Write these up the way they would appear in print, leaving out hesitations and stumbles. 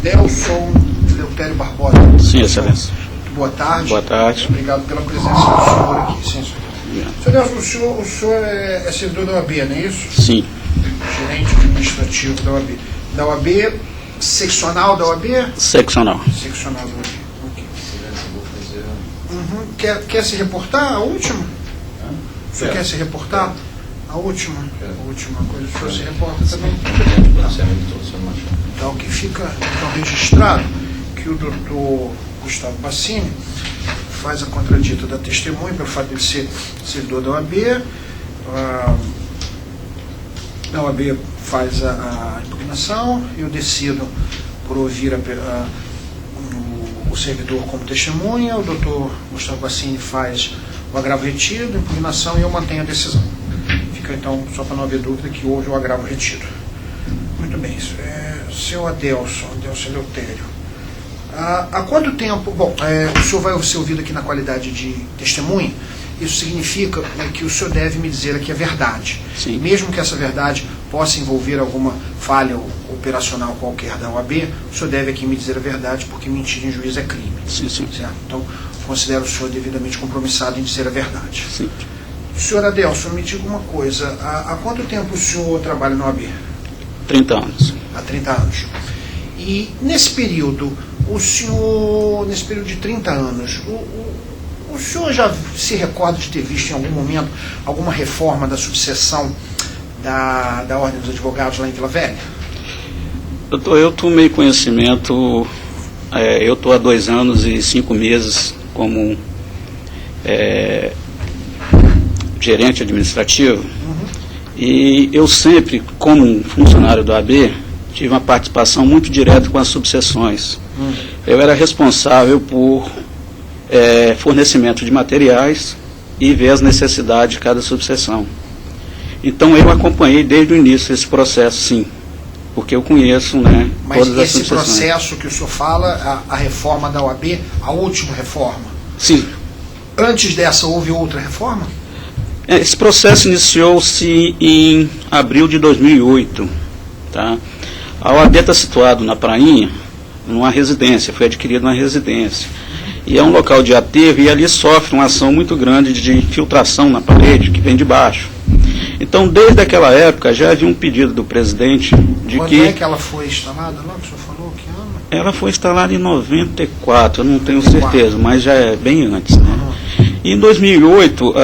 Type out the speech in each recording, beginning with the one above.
Adelson Eleutério Barbosa. Sim, excelência. Boa tarde. Boa tarde. Obrigado pela presença do senhor aqui. Sim, senhor Adelson, o senhor é servidor da OAB, não é isso? Sim. Gerente administrativo da OAB. Da OAB, seccional da OAB? Seccional. Seccional da OAB. Ok. Quer se reportar? A última? O senhor quer se reportar? A última? A última coisa. O senhor se reporta também? Então, que fica registrado que o doutor Gustavo Bassini faz a contradita da testemunha pelo fato de ele ser servidor da OAB. A OAB faz a impugnação, eu decido por ouvir o servidor como testemunha, o doutor Gustavo Bassini faz o agravo retido, a impugnação, e eu mantenho a decisão. Fica então, só para não haver dúvida, que houve o agravo retido. Muito bem, senhor Adelson Eleutério. Há quanto tempo... Bom, o senhor vai ser ouvido aqui na qualidade de testemunha. Isso significa que o senhor deve me dizer aqui a verdade. Sim. Mesmo que essa verdade possa envolver alguma falha operacional qualquer da OAB, o senhor deve aqui me dizer a verdade, porque mentir em juízo é crime. Sim, sim. Certo? Então, considero o senhor devidamente compromissado em dizer a verdade. Sim. Senhor Adelson, me diga uma coisa. Há quanto tempo o senhor trabalha na OAB? 30 anos. Há 30 anos. E nesse período, nesse período de 30 anos, o senhor já se recorda de ter visto em algum momento alguma reforma da subseção da Ordem dos Advogados lá em Vila Velha? Eu tomei conhecimento, eu estou há 2 anos e 5 meses como gerente administrativo, e eu sempre, como funcionário da OAB, tive uma participação muito direta com as subseções. Eu era responsável por fornecimento de materiais e ver as necessidades de cada subseção. Então eu acompanhei desde o início esse processo, sim, porque eu conheço, né, todas as subseções. Mas esse processo que o senhor fala, a reforma da OAB, a última reforma? Sim. Antes dessa houve outra reforma? Esse processo iniciou-se em abril de 2008. Tá? A OAB está situado na Prainha, numa residência, foi adquirida uma residência. E é um local de aterro, e ali sofre uma ação muito grande de infiltração na parede, que vem de baixo. Então, desde aquela época, já havia um pedido do presidente de Quando é que ela foi instalada lá, que o senhor falou? Que ano? Ela foi instalada em 94, eu não tenho certeza, mas já é bem antes, né? E em 2008,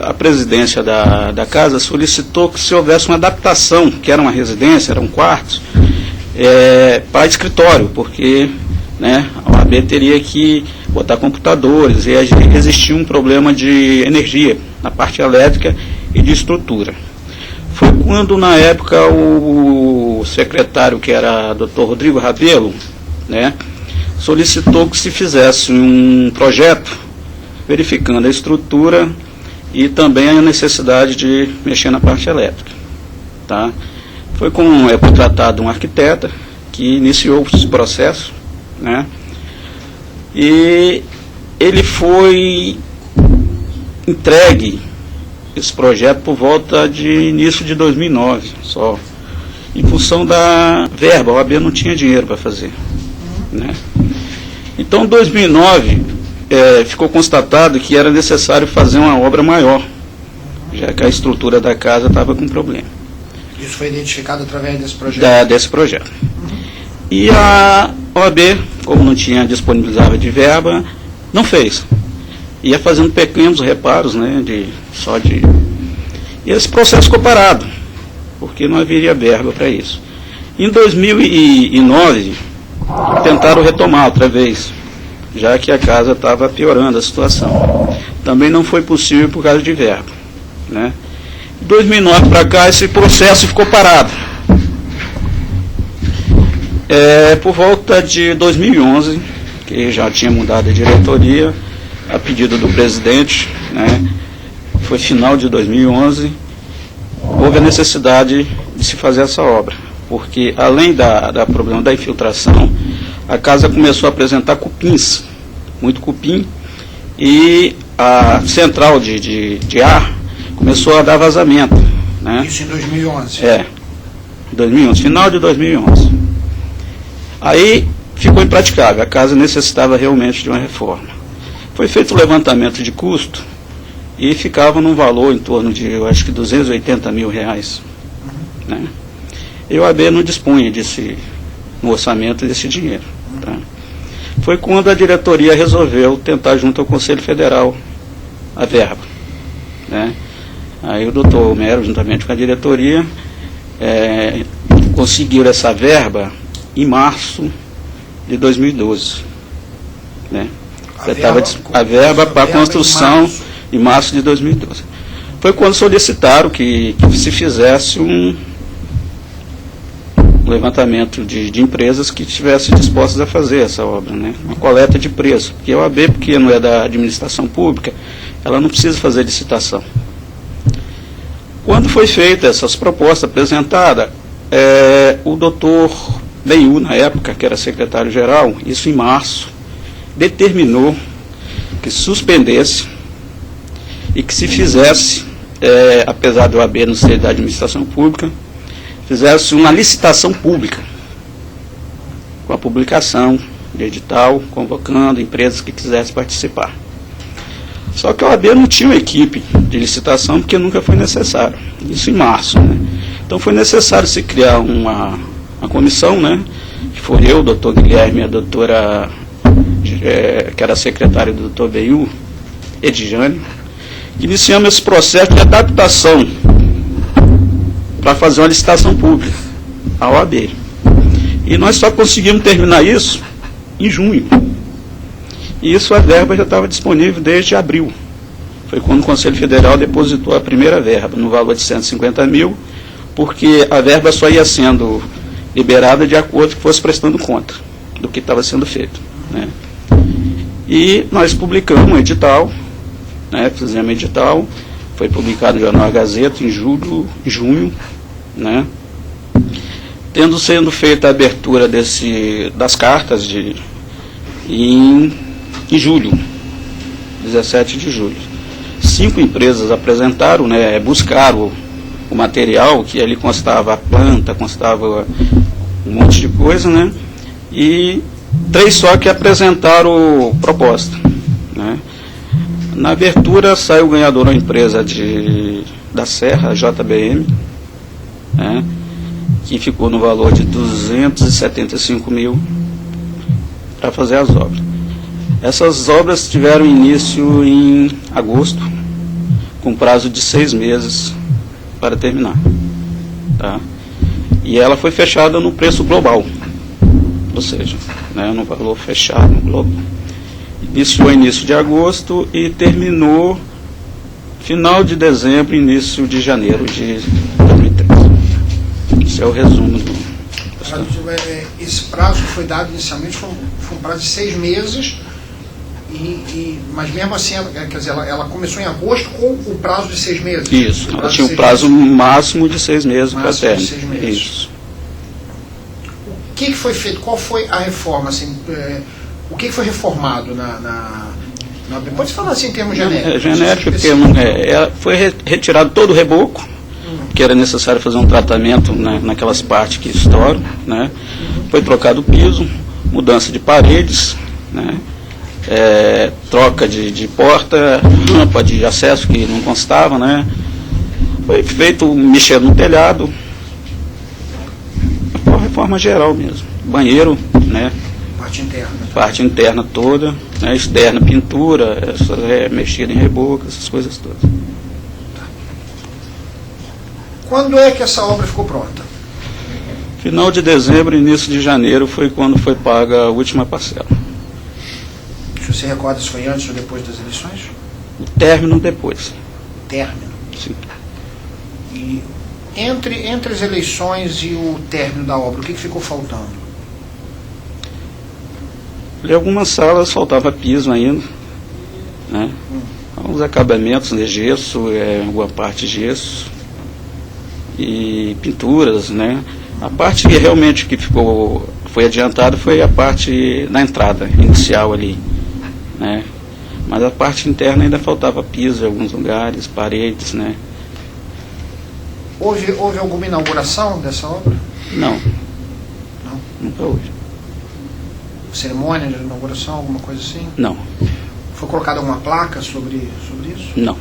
a presidência da casa solicitou que se houvesse uma adaptação, que era uma residência, eram quartos, para escritório, porque, né, a OAB teria que botar computadores, e existia um problema de energia na parte elétrica e de estrutura. Foi quando, na época, o secretário, que era Dr. Rodrigo Rabelo, né, solicitou que se fizesse um projeto verificando a estrutura e também a necessidade de mexer na parte elétrica. Tá? Foi contratado um arquiteta que iniciou esse processo, né? E ele foi entregue esse projeto por volta de início de 2009, só, em função da verba. A OAB não tinha dinheiro para fazer, né? Então, em 2009, ficou constatado que era necessário fazer uma obra maior, já que a estrutura da casa estava com problema. Isso foi identificado através desse projeto? Desse projeto. E a OAB, como não tinha disponibilizado de verba, não fez. Ia fazendo pequenos reparos, né, E esse processo ficou parado, porque não haveria verba para isso. Em 2009, tentaram retomar outra vez, já que a casa estava piorando a situação. Também não foi possível por causa de verba, né? De 2009 para cá, esse processo ficou parado. Por volta de 2011, que já tinha mudado a diretoria, a pedido do presidente, né, foi final de 2011, houve a necessidade de se fazer essa obra, porque além da problema da infiltração, a casa começou a apresentar cupins, muito cupim, e a central de ar começou a dar vazamento, né? Isso em 2011? 2011, final de 2011. Aí ficou impraticável, a casa necessitava realmente de uma reforma. Foi feito o levantamento de custo e ficava num valor em torno de, eu acho que 280 mil reais. Né? E o AB não dispunha no orçamento desse dinheiro. Tá? Foi quando a diretoria resolveu tentar junto ao Conselho Federal a verba. Né? Aí o doutor Homero, juntamente com a diretoria, conseguiram essa verba em março de 2012. Né? A verba para a construção em março de 2012. Foi quando solicitaram que se fizesse um levantamento de empresas que estivessem dispostas a fazer essa obra, né? Uma coleta de preço. Porque a OAB, porque não é da administração pública, ela não precisa fazer licitação. Quando foi feita essas propostas apresentadas, o doutor Benhu, na época, que era secretário-geral, isso em março, determinou que suspendesse e que se fizesse, apesar do OAB não ser da administração pública, fizesse uma licitação pública, com a publicação de edital, convocando empresas que quisessem participar. Só que a OAB não tinha uma equipe de licitação, porque nunca foi necessário. Isso em março. Né? Então foi necessário se criar uma comissão, né? Que foi eu, o doutor Guilherme, a doutora, que era secretária do doutor Benhu, Edjane, que iniciamos esse processo de adaptação para fazer uma licitação pública, a OAB. E nós só conseguimos terminar isso em junho. E isso, a verba já estava disponível desde abril. Foi quando o Conselho Federal depositou a primeira verba, no valor de 150 mil, porque a verba só ia sendo liberada de acordo que fosse prestando conta do que estava sendo feito. Né? E nós publicamos um edital, né? Fizemos um edital, foi publicado no Jornal Gazeta em junho, né? Tendo sendo feita a abertura das cartas em julho, 17 de julho. 5 empresas apresentaram, né, buscaram o material, que ali constava a planta, constava um monte de coisa, né, e 3 só que apresentaram proposta. Né. Na abertura saiu o ganhador, uma empresa da Serra, JBM, né, que ficou no valor de 275 mil para fazer as obras. Essas obras tiveram início em agosto, com prazo de 6 meses para terminar. Tá? E ela foi fechada no preço global, ou seja, né, no valor fechado no global. Iniciou início de agosto e terminou final de dezembro, início de janeiro de 2013. Esse é o resumo do... Esse prazo foi dado inicialmente, foi um prazo de 6 meses, mas mesmo assim, quer dizer, ela começou em agosto com o prazo de 6 meses. Isso, ela tinha um prazo máximo de 6 meses para término. Isso. O que foi feito? Qual foi a reforma? Assim, o que foi reformado pode falar assim em termos genéricos. Genérico, porque foi retirado todo o reboco, que era necessário fazer um tratamento, né, naquelas partes que estouram, né. Foi trocado o piso, mudança de paredes, né, troca de porta, rampa de acesso que não constava, né. Foi feito mexer no telhado, uma reforma geral mesmo, banheiro, né, parte interna toda, né, externa pintura, mexida em reboco, essas coisas todas. Quando é que essa obra ficou pronta? Final de dezembro, início de janeiro foi quando foi paga a última parcela. Você recorda se foi antes ou depois das eleições? O término depois. Término? Sim. E entre as eleições e o término da obra, o que ficou faltando? Em algumas salas faltava piso ainda, né? Alguns acabamentos de gesso, alguma parte de gesso e pinturas, né? A parte que realmente foi adiantada foi a parte da entrada inicial ali, né? Mas a parte interna ainda faltava piso em alguns lugares, paredes, né? Houve alguma inauguração dessa obra? Não. Não? Nunca houve. cerimônia de inauguração, alguma coisa assim? Não. Foi colocada alguma placa sobre isso? Não.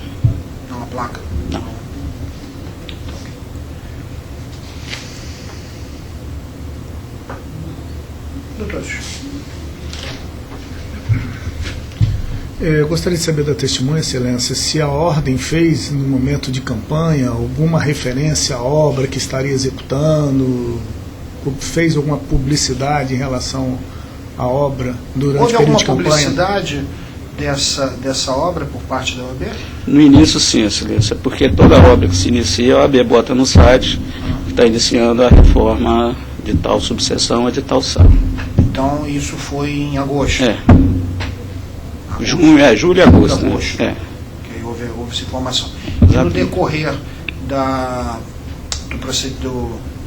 Não, uma placa? Não. Doutores. Eu gostaria de saber da testemunha, Excelência, se a ordem fez, no momento de campanha, alguma referência à obra que estaria executando, fez alguma publicidade em relação à obra durante o período de campanha? Houve alguma publicidade dessa obra por parte da OAB? No início, sim, Excelência, porque toda obra que se inicia, a OAB bota no site que está iniciando a reforma de tal subseção ou de tal sala. Então, isso foi em agosto? É. Julho e agosto. Né? É. Que houve essa informação. E no decorrer da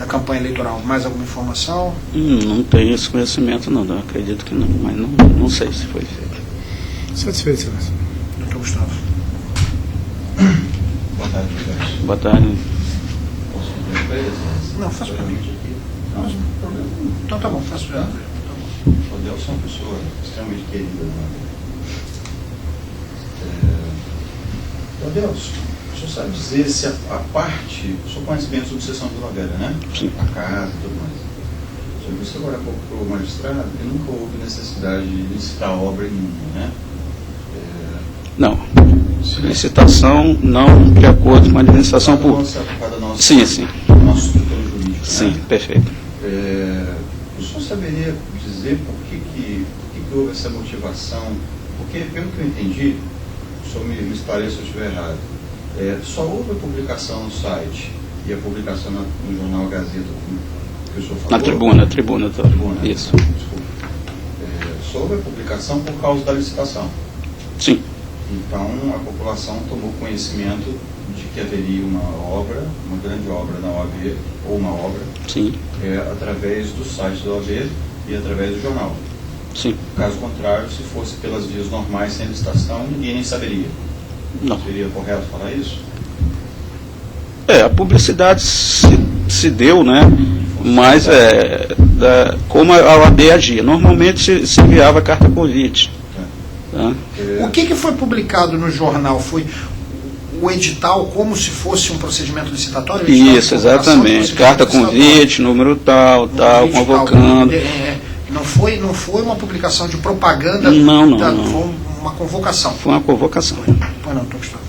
campanha eleitoral, mais alguma informação? Não tenho esse conhecimento, não. Acredito que não, mas não sei se foi feito. Satisfeito, Excelência. Doutor Gustavo. Boa tarde, Jorge. Boa tarde. Posso pedir para ele? Não, faço para mim. Não, não tem problema. Então tá bom, faço já. O Delson é uma pessoa extremamente querida. Delson, o senhor sabe dizer se a parte, o senhor conhece bem a subseção de Vila Velha, né? Sim. A casa e tudo mais. O senhor disse agora há pouco para o magistrado que nunca houve necessidade de licitar obra nenhuma, né? Não. Licitação não de acordo com a administração pública. Sim, sim. Nosso estrutura jurídica. Sim, né? Perfeito. O senhor saberia dizer por que houve essa motivação? Porque, pelo que eu entendi, o senhor me esclareça se eu estiver errado, só houve a publicação no site e a publicação no jornal Gazeta, que o senhor falou? Na tribuna. Isso. Desculpa. Só houve a publicação por causa da licitação. Sim. Então, a população tomou conhecimento de que haveria uma grande obra na OAB, ou uma obra, Sim. Através do site da OAB e através do jornal. Sim. Caso contrário, se fosse pelas vias normais, sem licitação, ninguém nem saberia. Não. Seria correto falar isso? A publicidade se deu, né? Mas como a OAB agia. Normalmente se enviava carta convite. Tá? O que foi publicado no jornal? Foi o edital como se fosse um procedimento licitatório? Isso, exatamente. Carta convite, número tal, convocando. Não foi uma publicação de propaganda? Não. Foi uma convocação. Foi uma convocação. Pois não, estou gostando.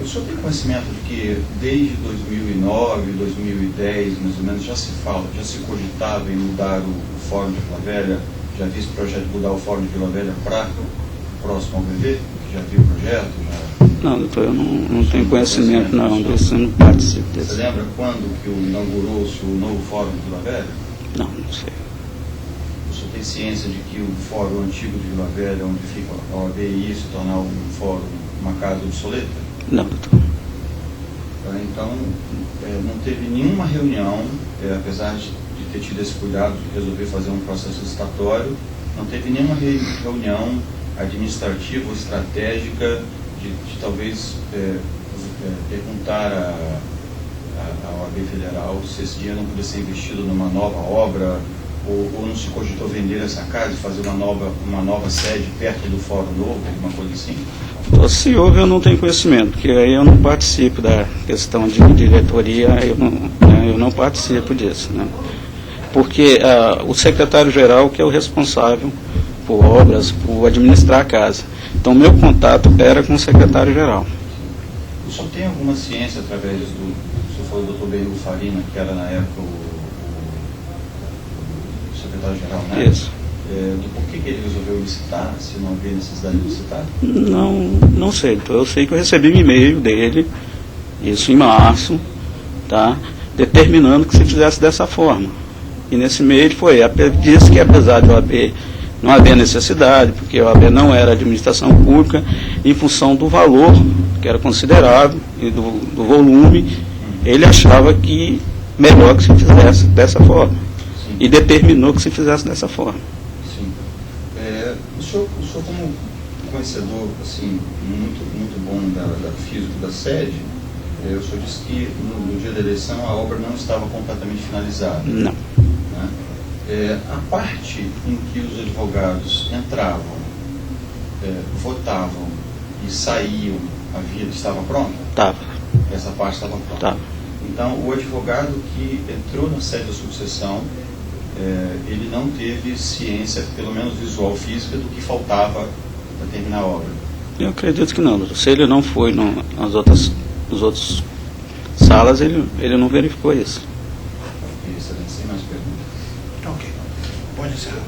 O senhor tem conhecimento de que desde 2009, 2010, mais ou menos, já se cogitava em mudar o Fórum de Vila Velha? Já havia esse projeto de mudar o Fórum de Vila Velha para próximo ao BV? Já viu o projeto? Não, doutor, eu não tenho conhecimento não disso, eu não participo desse. Você lembra quando que inaugurou-se o novo Fórum de Vila Velha? Não sei. O senhor tem ciência de que o Fórum antigo de Vila Velha, onde fica a OAB, ia se tornar um fórum, uma casa obsoleta? Não, doutor. Então, não teve nenhuma reunião, apesar de ter tido esse cuidado de resolver fazer um processo licitatório, não teve nenhuma reunião administrativa ou estratégica de talvez perguntar à OAB Federal se esse dinheiro não podia ser investido numa nova obra, ou não se cogitou vender essa casa e fazer uma nova sede perto do Fórum Novo, alguma coisa assim? Se houve, eu não tenho conhecimento, porque aí eu não participo da questão de diretoria, eu não participo disso, né? Porque o secretário-geral que é o responsável por obras, por administrar a casa. Então, meu contato era com o secretário-geral. O senhor tem alguma ciência através o senhor falou do Dr. Benil Farina, que era na época o secretário-geral, né? Isso. Do porquê que ele resolveu licitar, se não havia necessidade de licitar? Não sei. Então, eu sei que eu recebi um e-mail dele, isso em março, tá? Determinando que se fizesse dessa forma. E nesse e-mail disse que apesar de OAB não haver necessidade, porque a OAB não era administração pública, em função do valor, que era considerável, e do volume, ele achava que melhor que se fizesse dessa forma. Sim. E determinou que se fizesse dessa forma. Sim. O senhor como conhecedor muito bom da física da sede, o senhor disse que no dia da eleição a obra não estava completamente finalizada. Não. Né? A parte em que os advogados entravam, votavam e saíam, a via estava pronta? Estava. Essa parte estava pronta. Estava. Então, o advogado que entrou na sede da sucessão, ele não teve ciência, pelo menos visual, física, do que faltava para terminar a obra. Eu acredito que não, doutor. Se ele não foi nas outras salas, ele não verificou isso. Excelente, sem mais perguntas. Ok. Pode encerrar.